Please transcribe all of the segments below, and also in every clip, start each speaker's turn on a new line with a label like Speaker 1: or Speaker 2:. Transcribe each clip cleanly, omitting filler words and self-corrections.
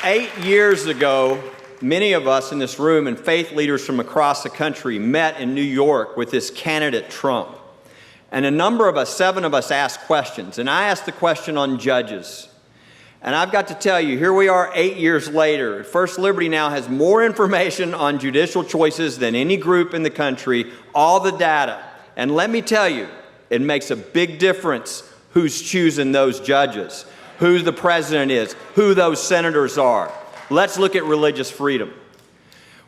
Speaker 1: 8 years ago, many of us in this room and faith leaders from across the country met in New York with this candidate Trump. And a number of us, 7 of us, asked questions. And I asked the question on judges. And I've got to tell you, here we are 8 years later. First Liberty now has more information on judicial choices than any group in the country, all the data. And let me tell you, it makes a big difference who's choosing those judges, who the president is, who those senators are. Let's look at religious freedom.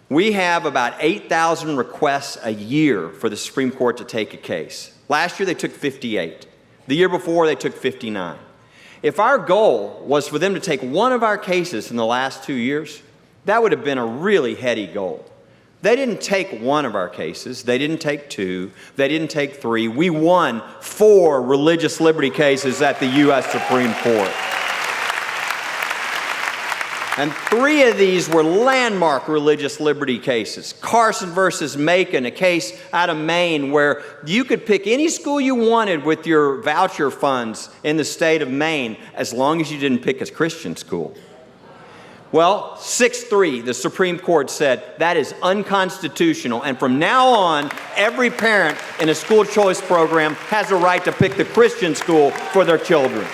Speaker 1: We have about 8,000 requests a year for the Supreme Court to take a case. Last year they took 58. The year before they took 59. If our goal was for them to take one of our cases in the last 2 years, that would have been a really heady goal. They didn't take one of our cases. They didn't take 2. They didn't take 3. We won 4 religious liberty cases at the U.S. Supreme Court. And 3 of these were landmark religious liberty cases. Carson versus Macon, a case out of Maine where you could pick any school you wanted with your voucher funds in the state of Maine as long as you didn't pick a Christian school. Well, 6-3, the Supreme Court said that is unconstitutional, and from now on, every parent in a school choice program has a right to pick the Christian school for their children.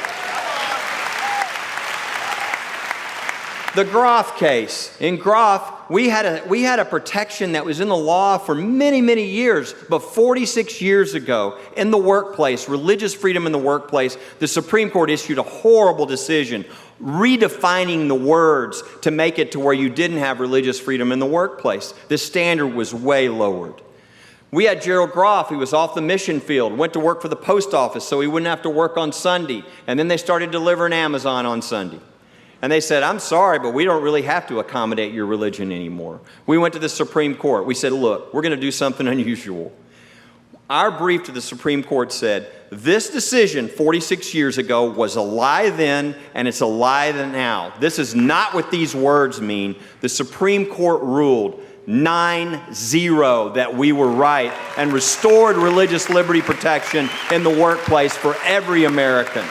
Speaker 1: The Grath case. In Grath, we had a protection that was in the law for many, many years, but 46 years ago, in the workplace, religious freedom in the workplace, the Supreme Court issued a horrible decision, redefining the words to make it to where you didn't have religious freedom in the workplace. The standard was way lowered. We had Gerald Graff, who was off the mission field, went to work for the post office so he wouldn't have to work on Sunday, and then they started delivering Amazon on Sunday. And they said, I'm sorry, but we don't really have to accommodate your religion anymore. We went to the Supreme Court. We said, look, we're going to do something unusual. Our brief to the Supreme Court said, this decision 46 years ago was a lie then, and it's a lie now. This is not what these words mean. The Supreme Court ruled 9-0 that we were right and restored religious liberty protection in the workplace for every American.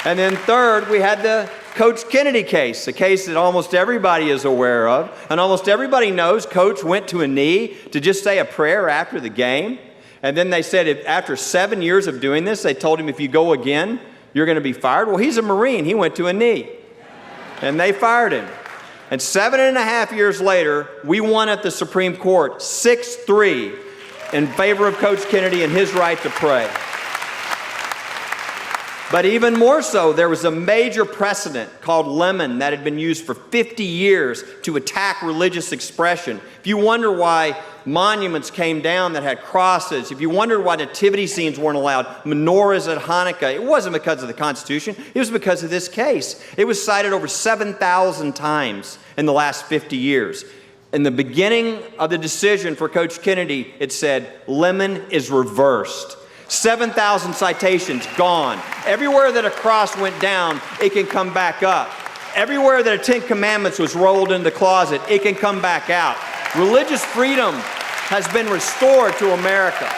Speaker 1: And then third, we had the Coach Kennedy case, a case that almost everybody is aware of, and almost everybody knows Coach went to a knee to just say a prayer after the game. And then they said after 7 years of doing this, they told him if you go again, you're going to be fired. Well, he's a Marine. He went to a knee. And they fired him. And 7.5 years later, we won at the Supreme Court 6-3 in favor of Coach Kennedy and his right to pray. But even more so, there was a major precedent called Lemon that had been used for 50 years to attack religious expression. If you wonder why monuments came down that had crosses, if you wondered why nativity scenes weren't allowed, menorahs at Hanukkah, it wasn't because of the Constitution, it was because of this case. It was cited over 7,000 times in the last 50 years. In the beginning of the decision for Coach Kennedy, it said, Lemon is reversed. 7,000 citations gone. Everywhere that a cross went down, it can come back up. Everywhere that a 10 Commandments was rolled in the closet, it can come back out. Religious freedom has been restored to America.